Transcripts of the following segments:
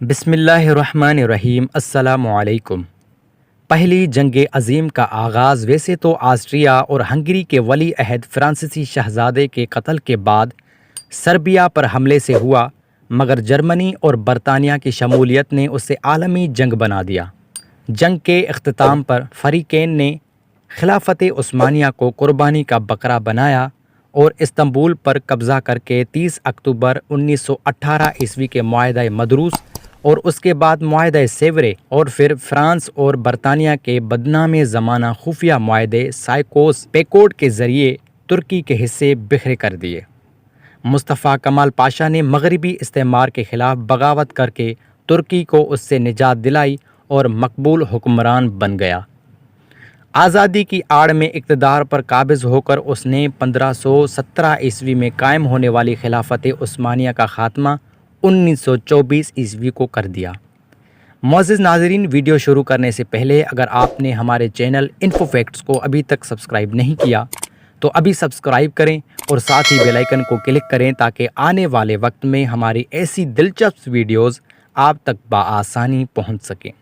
بسم اللہ الرحمن الرحیم۔ السلام علیکم۔ پہلی جنگ عظیم کا آغاز ویسے تو آسٹریا اور ہنگری کے ولی عہد فرانسیسی شہزادے کے قتل کے بعد سربیا پر حملے سے ہوا، مگر جرمنی اور برطانیہ کی شمولیت نے اسے عالمی جنگ بنا دیا۔ جنگ کے اختتام پر فریقین نے خلافت عثمانیہ کو قربانی کا بکرا بنایا اور استنبول پر قبضہ کر کے 30 اکتوبر 1918 عیسوی کے معاہدہ مدروس اور اس کے بعد معاہدہ سیورے اور پھر فرانس اور برطانیہ کے بدنام زمانہ خفیہ معاہدے سائکوس پیکوڈ کے ذریعے ترکی کے حصے بکھرے کر دیے۔ مصطفیٰ کمال پاشا نے مغربی استعمار کے خلاف بغاوت کر کے ترکی کو اس سے نجات دلائی اور مقبول حکمران بن گیا۔ آزادی کی آڑ میں اقتدار پر قابض ہو کر اس نے 1517 عیسوی میں قائم ہونے والی خلافت عثمانیہ کا خاتمہ 1924 عیسوی کو کر دیا۔ معزز ناظرین، ویڈیو شروع کرنے سے پہلے اگر آپ نے ہمارے چینل انفو فیکٹس کو ابھی تک سبسکرائب نہیں کیا تو ابھی سبسکرائب کریں اور ساتھ ہی بیل آئیکن کو کلک کریں تاکہ آنے والے وقت میں ہماری ایسی دلچسپ ویڈیوز آپ تک بآسانی پہنچ سکیں۔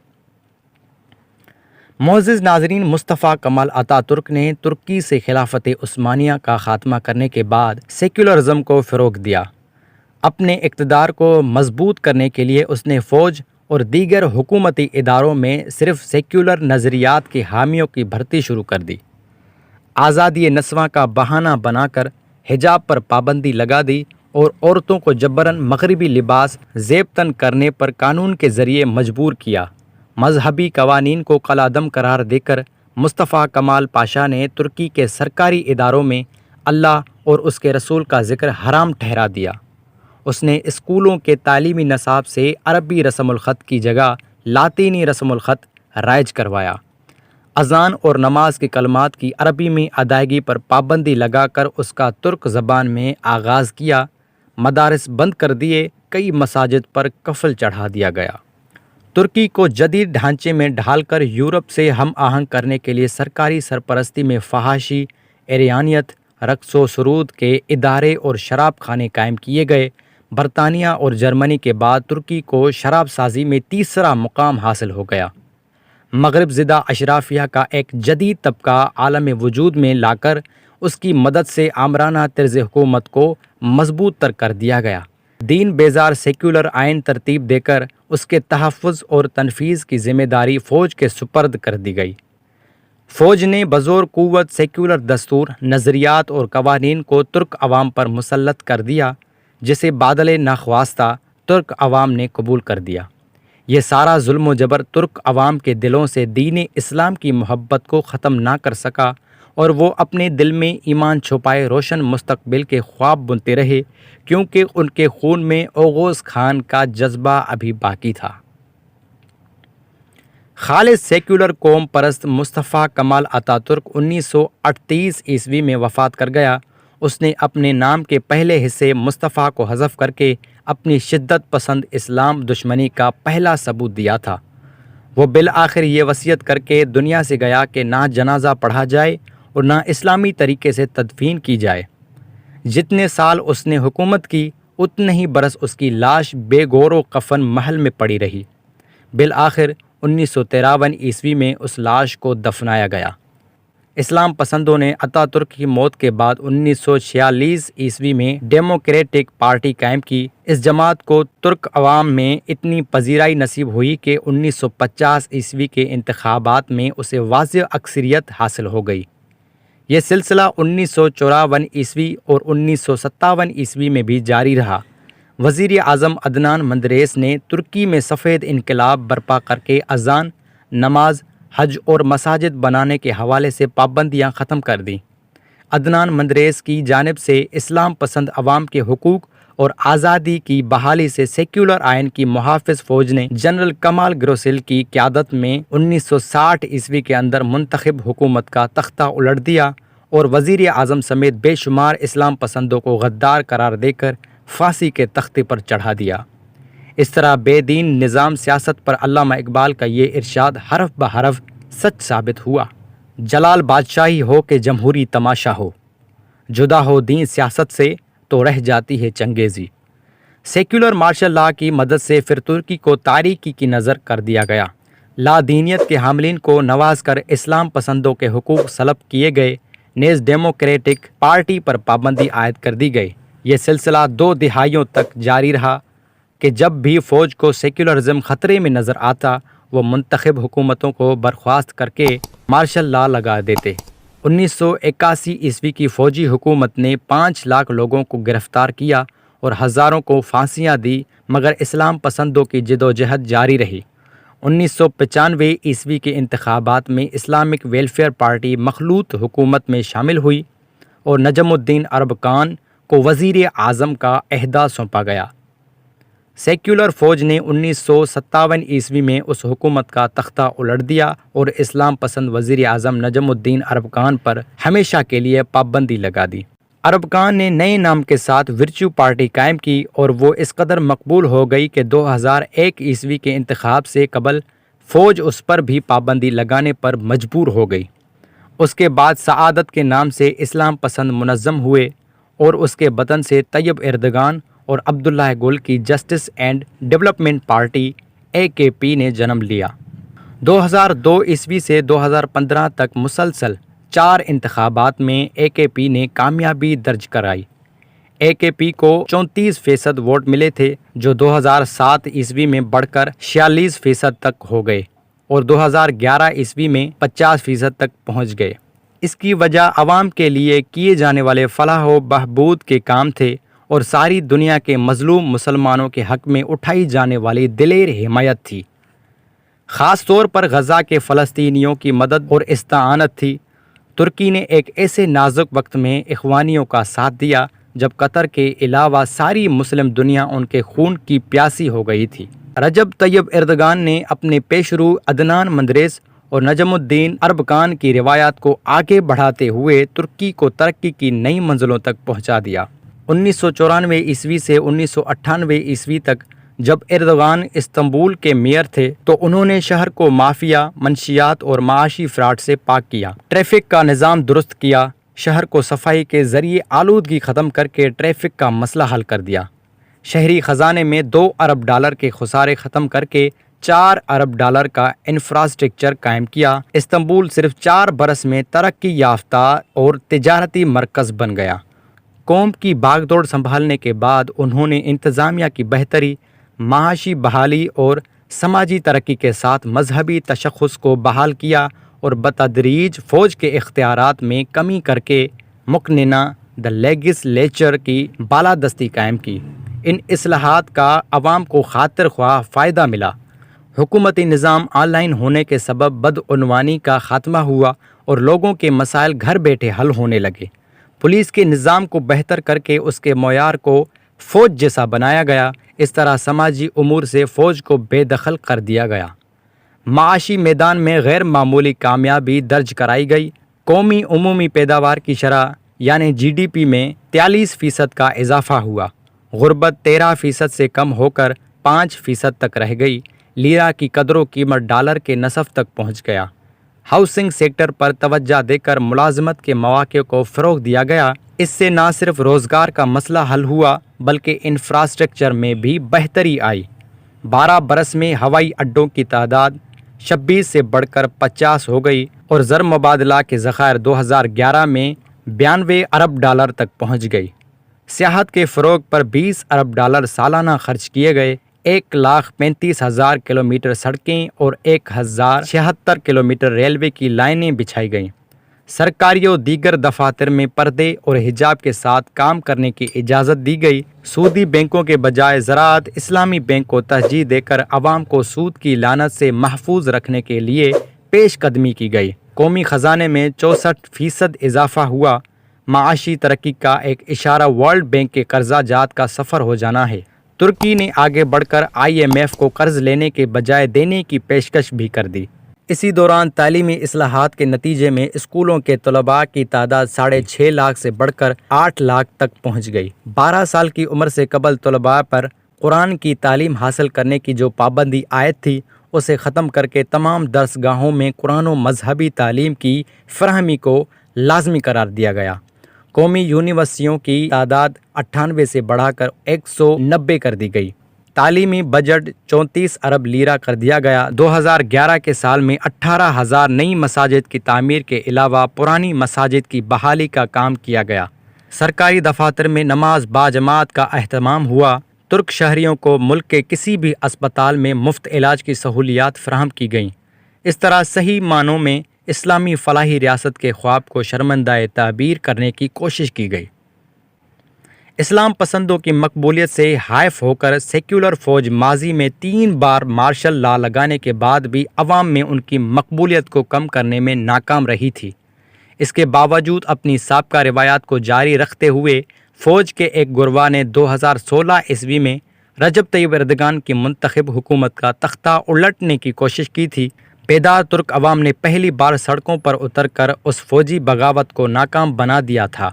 معزز ناظرین، مصطفیٰ کمال اتا ترک نے ترکی سے خلافت عثمانیہ کا خاتمہ کرنے کے بعد سیکولرزم کو فروغ دیا۔ اپنے اقتدار کو مضبوط کرنے کے لیے اس نے فوج اور دیگر حکومتی اداروں میں صرف سیکولر نظریات کے حامیوں کی بھرتی شروع کر دی۔ آزادی نسواں کا بہانہ بنا کر حجاب پر پابندی لگا دی اور عورتوں کو جبراً مغربی لباس زیب تن کرنے پر قانون کے ذریعے مجبور کیا۔ مذہبی قوانین کو کالعدم قرار دے کر مصطفیٰ کمال پاشا نے ترکی کے سرکاری اداروں میں اللہ اور اس کے رسول کا ذکر حرام ٹھہرا دیا۔ اس نے اسکولوں کے تعلیمی نصاب سے عربی رسم الخط کی جگہ لاطینی رسم الخط رائج کروایا۔ اذان اور نماز کے کلمات کی عربی میں ادائیگی پر پابندی لگا کر اس کا ترک زبان میں آغاز کیا۔ مدارس بند کر دیے، کئی مساجد پر قفل چڑھا دیا گیا۔ ترکی کو جدید ڈھانچے میں ڈھال کر یورپ سے ہم آہنگ کرنے کے لیے سرکاری سرپرستی میں فحاشی، عریانیت، رقص و سرود کے ادارے اور شراب خانے قائم کیے گئے۔ برطانیہ اور جرمنی کے بعد ترکی کو شراب سازی میں تیسرا مقام حاصل ہو گیا۔ مغرب زدہ اشرافیہ کا ایک جدید طبقہ عالم وجود میں لا کر اس کی مدد سے آمرانہ طرز حکومت کو مضبوط تر کر دیا گیا۔ دین بیزار سیکولر آئین ترتیب دے کر اس کے تحفظ اور تنفیذ کی ذمہ داری فوج کے سپرد کر دی گئی۔ فوج نے بزور قوت سیکولر دستور، نظریات اور قوانین کو ترک عوام پر مسلط کر دیا، جسے بادل ناخواستہ ترک عوام نے قبول کر دیا۔ یہ سارا ظلم و جبر ترک عوام کے دلوں سے دین اسلام کی محبت کو ختم نہ کر سکا اور وہ اپنے دل میں ایمان چھپائے روشن مستقبل کے خواب بنتے رہے، کیونکہ ان کے خون میں اوغوز خان کا جذبہ ابھی باقی تھا۔ خالص سیکولر قوم پرست مصطفیٰ کمال اتا ترک 1938 عیسوی میں وفات کر گیا۔ اس نے اپنے نام کے پہلے حصے مصطفیٰ کو حذف کر کے اپنی شدت پسند اسلام دشمنی کا پہلا ثبوت دیا تھا۔ وہ بالآخر یہ وصیت کر کے دنیا سے گیا کہ نہ جنازہ پڑھا جائے اور نہ اسلامی طریقے سے تدفین کی جائے۔ جتنے سال اس نے حکومت کی، اتنے ہی برس اس کی لاش بے گور و کفن محل میں پڑی رہی۔ بالآخر 1953 عیسوی میں اس لاش کو دفنایا گیا۔ اسلام پسندوں نے اتا ترک کی موت کے بعد 1946 عیسوی میں ڈیموکریٹک پارٹی قائم کی۔ اس جماعت کو ترک عوام میں اتنی پذیرائی نصیب ہوئی کہ 1950 عیسوی کے انتخابات میں اسے واضح اکثریت حاصل ہو گئی۔ یہ سلسلہ 1954 عیسوی اور 1957 عیسوی میں بھی جاری رہا۔ وزیر اعظم عدنان مندریس نے ترکی میں سفید انقلاب برپا کر کے اذان، نماز، حج اور مساجد بنانے کے حوالے سے پابندیاں ختم کر دیں۔ عدنان مندریس کی جانب سے اسلام پسند عوام کے حقوق اور آزادی کی بحالی سے سیکولر آئین کی محافظ فوج نے جنرل کمال گروسل کی قیادت میں 1960 عیسوی کے اندر منتخب حکومت کا تختہ الٹ دیا اور وزیر اعظم سمیت بے شمار اسلام پسندوں کو غدار قرار دے کر پھانسی کے تختے پر چڑھا دیا۔ اس طرح بے دین نظام سیاست پر علامہ اقبال کا یہ ارشاد حرف بحرف سچ ثابت ہوا۔ جلال بادشاہی ہو کہ جمہوری تماشا ہو، جدا ہو دین سیاست سے تو رہ جاتی ہے چنگیزی۔ سیکولر مارشل لا کی مدد سے پھر ترکی کو تاریکی کی نظر کر دیا گیا۔ لادینیت کے حاملین کو نواز کر اسلام پسندوں کے حقوق سلب کیے گئے، نیز ڈیموکریٹک پارٹی پر پابندی عائد کر دی گئی۔ یہ سلسلہ 2 دہائیوں تک جاری رہا کہ جب بھی فوج کو سیکولرزم خطرے میں نظر آتا وہ منتخب حکومتوں کو برخاست کر کے مارشل لا لگا دیتے۔ 1981 کی فوجی حکومت نے 5 لاکھ لوگوں کو گرفتار کیا اور ہزاروں کو پھانسیاں دی، مگر اسلام پسندوں کی جدوجہد جاری رہی۔ 1995 کے انتخابات میں اسلامک ویلفیئر پارٹی مخلوط حکومت میں شامل ہوئی اور نجم الدین اربکان کو وزیر اعظم کا عہدہ سونپا گیا۔ سیکولر فوج نے 1957 میں اس حکومت کا تختہ الٹ دیا اور اسلام پسند وزیر اعظم نجم الدین اربکان پر ہمیشہ کے لیے پابندی لگا دی۔ اربکان نے نئے نام کے ساتھ ورچو پارٹی قائم کی اور وہ اس قدر مقبول ہو گئی کہ 2001 کے انتخاب سے قبل فوج اس پر بھی پابندی لگانے پر مجبور ہو گئی۔ اس کے بعد سعادت کے نام سے اسلام پسند منظم ہوئے اور اس کے بدن سے طیب اردگان اور عبداللہ گل کی justice and development party AKP نے جنم لیا۔ 2002 سے 2015 تک مسلسل 4 انتخابات میں AKP نے کامیابی درج کرائی۔ AKP کو 34% ووٹ ملے تھے جو 2007 میں بڑھ کر 46% تک ہو گئے اور 2011 میں 50% تک پہنچ گئے۔ اس کی وجہ عوام کے لیے کیے جانے والے فلاح و بہبود کے کام تھے اور ساری دنیا کے مظلوم مسلمانوں کے حق میں اٹھائی جانے والی دلیر حمایت تھی۔ خاص طور پر غزہ کے فلسطینیوں کی مدد اور استعانت تھی۔ ترکی نے ایک ایسے نازک وقت میں اخوانیوں کا ساتھ دیا جب قطر کے علاوہ ساری مسلم دنیا ان کے خون کی پیاسی ہو گئی تھی۔ رجب طیب اردگان نے اپنے پیشرو عدنان مندریس اور نجم الدین اربکان کی روایات کو آگے بڑھاتے ہوئے ترکی کو ترقی کی نئی منزلوں تک پہنچا دیا۔ 1994 سے 1998 تک جب اردگان استنبول کے میئر تھے تو انہوں نے شہر کو مافیا، منشیات اور معاشی فراڈ سے پاک کیا، ٹریفک کا نظام درست کیا، شہر کو صفائی کے ذریعے آلودگی ختم کر کے ٹریفک کا مسئلہ حل کر دیا، شہری خزانے میں $2 ارب کے خسارے ختم کر کے $4 ارب کا انفراسٹرکچر قائم کیا۔ استنبول صرف 4 برس میں ترقی یافتہ اور تجارتی مرکز بن گیا۔ قوم کی باغ دوڑ سنبھالنے کے بعد انہوں نے انتظامیہ کی بہتری، معاشی بحالی اور سماجی ترقی کے ساتھ مذہبی تشخص کو بحال کیا اور بتدریج فوج کے اختیارات میں کمی کر کے مقننہ لیجسلیچر کی بالادستی قائم کی۔ ان اصلاحات کا عوام کو خاطر خواہ فائدہ ملا۔ حکومتی نظام آن لائن ہونے کے سبب بدعنوانی کا خاتمہ ہوا اور لوگوں کے مسائل گھر بیٹھے حل ہونے لگے۔ پولیس کے نظام کو بہتر کر کے اس کے معیار کو فوج جیسا بنایا گیا۔ اس طرح سماجی امور سے فوج کو بے دخل کر دیا گیا۔ معاشی میدان میں غیر معمولی کامیابی درج کرائی گئی۔ قومی عمومی پیداوار کی شرح یعنی GDP میں 43% کا اضافہ ہوا۔ غربت 13% سے کم ہو کر 5% تک رہ گئی۔ لیرا کی قدر و قیمت ڈالر کے نصف تک پہنچ گیا۔ ہاؤسنگ سیکٹر پر توجہ دے کر ملازمت کے مواقع کو فروغ دیا گیا۔ اس سے نہ صرف روزگار کا مسئلہ حل ہوا بلکہ انفراسٹرکچر میں بھی بہتری آئی۔ 12 برس میں ہوائی اڈوں کی تعداد 26 سے بڑھ کر 50 ہو گئی اور زر مبادلہ کے ذخائر 2011 میں 92 ارب تک پہنچ گئی۔ سیاحت کے فروغ پر 20 ارب سالانہ خرچ کیے گئے۔ 1,35,000 کلومیٹر سڑکیں اور 1,076 کلومیٹر ریلوے کی لائنیں بچھائی گئیں۔ سرکاری و دیگر دفاتر میں پردے اور حجاب کے ساتھ کام کرنے کی اجازت دی گئی۔ سودی بینکوں کے بجائے زراعت اسلامی بینک کو ترجیح دے کر عوام کو سود کی لعنت سے محفوظ رکھنے کے لیے پیش قدمی کی گئی۔ قومی خزانے میں 64% اضافہ ہوا۔ معاشی ترقی کا ایک اشارہ ورلڈ بینک کے قرضہ جات کا سفر ہو جانا ہے۔ ترکی نے آگے بڑھ کر IMF کو قرض لینے کے بجائے دینے کی پیشکش بھی کر دی۔ اسی دوران تعلیمی اصلاحات کے نتیجے میں اسکولوں کے طلباء کی تعداد 6.5 لاکھ سے بڑھ کر 8 لاکھ تک پہنچ گئی۔ 12 سال کی عمر سے قبل طلباء پر قرآن کی تعلیم حاصل کرنے کی جو پابندی عائد تھی اسے ختم کر کے تمام درس گاہوں میں قرآن و مذہبی تعلیم کی فراہمی کو لازمی قرار دیا گیا۔ قومی یونیورسٹیوں کی تعداد 98 سے بڑھا کر 190 کر دی گئی۔ تعلیمی بجٹ 34 ارب لیرہ کر دیا گیا۔ 2011 کے سال میں 18,000 نئی مساجد کی تعمیر کے علاوہ پرانی مساجد کی بحالی کا کام کیا گیا۔ سرکاری دفاتر میں نماز باجماعت کا اہتمام ہوا۔ ترک شہریوں کو ملک کے کسی بھی اسپتال میں مفت علاج کی سہولیات فراہم کی گئیں۔ اس طرح صحیح معنوں میں اسلامی فلاحی ریاست کے خواب کو شرمندہ تعبیر کرنے کی کوشش کی گئی۔ اسلام پسندوں کی مقبولیت سے حائف ہو کر سیکولر فوج ماضی میں 3 بار مارشل لا لگانے کے بعد بھی عوام میں ان کی مقبولیت کو کم کرنے میں ناکام رہی تھی۔ اس کے باوجود اپنی سابقہ روایات کو جاری رکھتے ہوئے فوج کے ایک گروہ نے 2016 عیسوی میں رجب طیب اردگان کی منتخب حکومت کا تختہ الٹنے کی کوشش کی تھی۔ بیدار ترک عوام نے پہلی بار سڑکوں پر اتر کر اس فوجی بغاوت کو ناکام بنا دیا تھا۔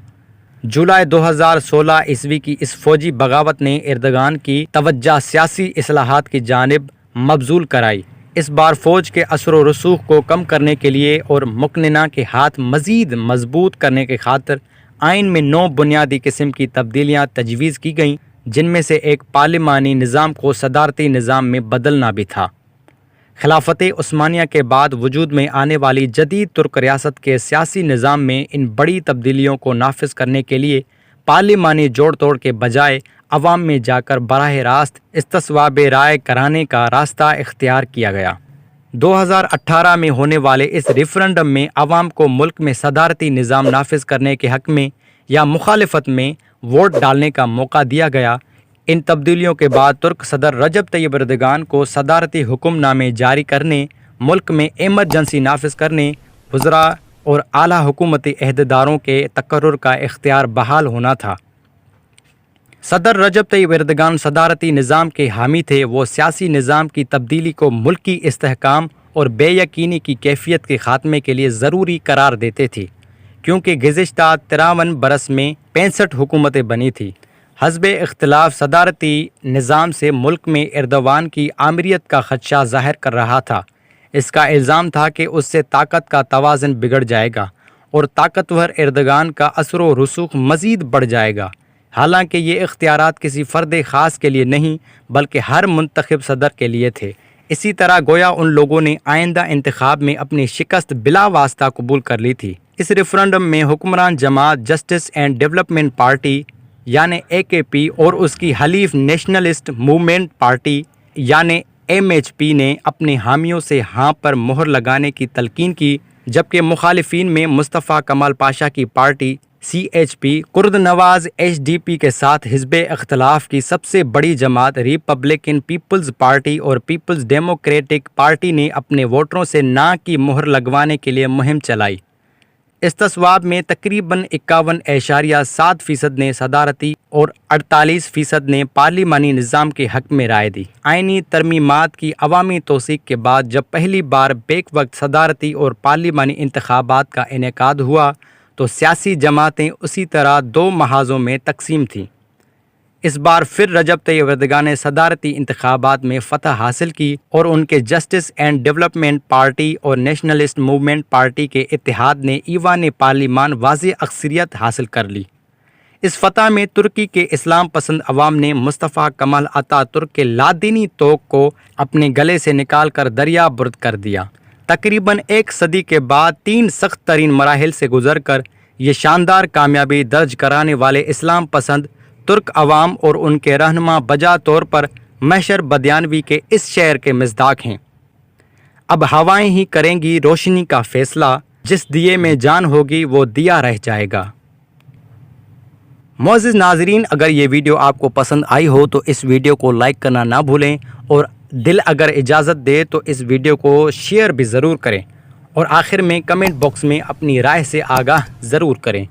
جولائی 2016 عیسوی کی اس فوجی بغاوت نے اردگان کی توجہ سیاسی اصلاحات کی جانب مبذول کرائی۔ اس بار فوج کے اثر و رسوخ کو کم کرنے کے لیے اور مکننہ کے ہاتھ مزید مضبوط کرنے کی خاطر آئین میں 9 بنیادی قسم کی تبدیلیاں تجویز کی گئیں، جن میں سے ایک پارلیمانی نظام کو صدارتی نظام میں بدلنا بھی تھا۔ خلافت عثمانیہ کے بعد وجود میں آنے والی جدید ترک ریاست کے سیاسی نظام میں ان بڑی تبدیلیوں کو نافذ کرنے کے لیے پارلیمانی جوڑ توڑ کے بجائے عوام میں جا کر براہ راست استصواب رائے کرانے کا راستہ اختیار کیا گیا۔ 2018 میں ہونے والے اس ریفرنڈم میں عوام کو ملک میں صدارتی نظام نافذ کرنے کے حق میں یا مخالفت میں ووٹ ڈالنے کا موقع دیا گیا۔ ان تبدیلیوں کے بعد ترک صدر رجب طیب اردگان کو صدارتی حکم نامے جاری کرنے، ملک میں ایمرجنسی نافذ کرنے، وزراء اور اعلیٰ حکومتی عہدیداروں کے تقرر کا اختیار بحال ہونا تھا۔ صدر رجب طیب اردگان صدارتی نظام کے حامی تھے۔ وہ سیاسی نظام کی تبدیلی کو ملکی استحکام اور بے یقینی کی کیفیت کے خاتمے کے لیے ضروری قرار دیتے تھے، کیونکہ گزشتہ 53 برس میں 65 حکومتیں بنی تھیں۔ حزب اختلاف صدارتی نظام سے ملک میں ایردوان کی آمریت کا خدشہ ظاہر کر رہا تھا۔ اس کا الزام تھا کہ اس سے طاقت کا توازن بگڑ جائے گا اور طاقتور ایردوان کا اثر و رسوخ مزید بڑھ جائے گا۔ حالانکہ یہ اختیارات کسی فرد خاص کے لیے نہیں بلکہ ہر منتخب صدر کے لیے تھے۔ اسی طرح گویا ان لوگوں نے آئندہ انتخاب میں اپنی شکست بلا واسطہ قبول کر لی تھی۔ اس ریفرنڈم میں حکمران جماعت جسٹس اینڈ ڈیولپمنٹ پارٹی یعنی AKP اور اس کی حلیف نیشنلسٹ موومنٹ پارٹی یعنی MHP نے اپنے حامیوں سے ہاں پر مہر لگانے کی تلقین کی، جبکہ مخالفین میں مصطفیٰ کمال پاشا کی پارٹی CHP، کرد نواز HDP کے ساتھ حزب اختلاف کی سب سے بڑی جماعت ریپبلکن پیپلز پارٹی اور پیپلز ڈیموکریٹک پارٹی نے اپنے ووٹروں سے نا کی مہر لگوانے کے لیے مہم چلائی۔ استصواب میں تقریباً 51.7% نے صدارتی اور 48% نے پارلیمانی نظام کے حق میں رائے دی۔ آئینی ترمیمات کی عوامی توثیق کے بعد جب پہلی بار بیک وقت صدارتی اور پارلیمانی انتخابات کا انعقاد ہوا تو سیاسی جماعتیں اسی طرح 2 محاذوں میں تقسیم تھیں۔ اس بار پھر رجب طیب اردگان نے صدارتی انتخابات میں فتح حاصل کی اور ان کے جسٹس اینڈ ڈیولپمنٹ پارٹی اور نیشنلسٹ موومنٹ پارٹی کے اتحاد نے ایوان پارلیمان واضح اکثریت حاصل کر لی۔ اس فتح میں ترکی کے اسلام پسند عوام نے مصطفیٰ کمال اتا ترک کے لادینی توق کو اپنے گلے سے نکال کر دریا برد کر دیا۔ تقریباً 1 صدی کے بعد 3 سخت ترین مراحل سے گزر کر یہ شاندار کامیابی درج کرانے والے اسلام پسند ترک عوام اور ان کے رہنما بجا طور پر محشر بدیانوی کے اس شعر کے مصداق ہیں: اب ہوائیں ہی کریں گی روشنی کا فیصلہ، جس دیے میں جان ہوگی وہ دیا رہ جائے گا۔ معزز ناظرین، اگر یہ ویڈیو آپ کو پسند آئی ہو تو اس ویڈیو کو لائک کرنا نہ بھولیں، اور دل اگر اجازت دے تو اس ویڈیو کو شیئر بھی ضرور کریں، اور آخر میں کمنٹ باکس میں اپنی رائے سے آگاہ ضرور کریں۔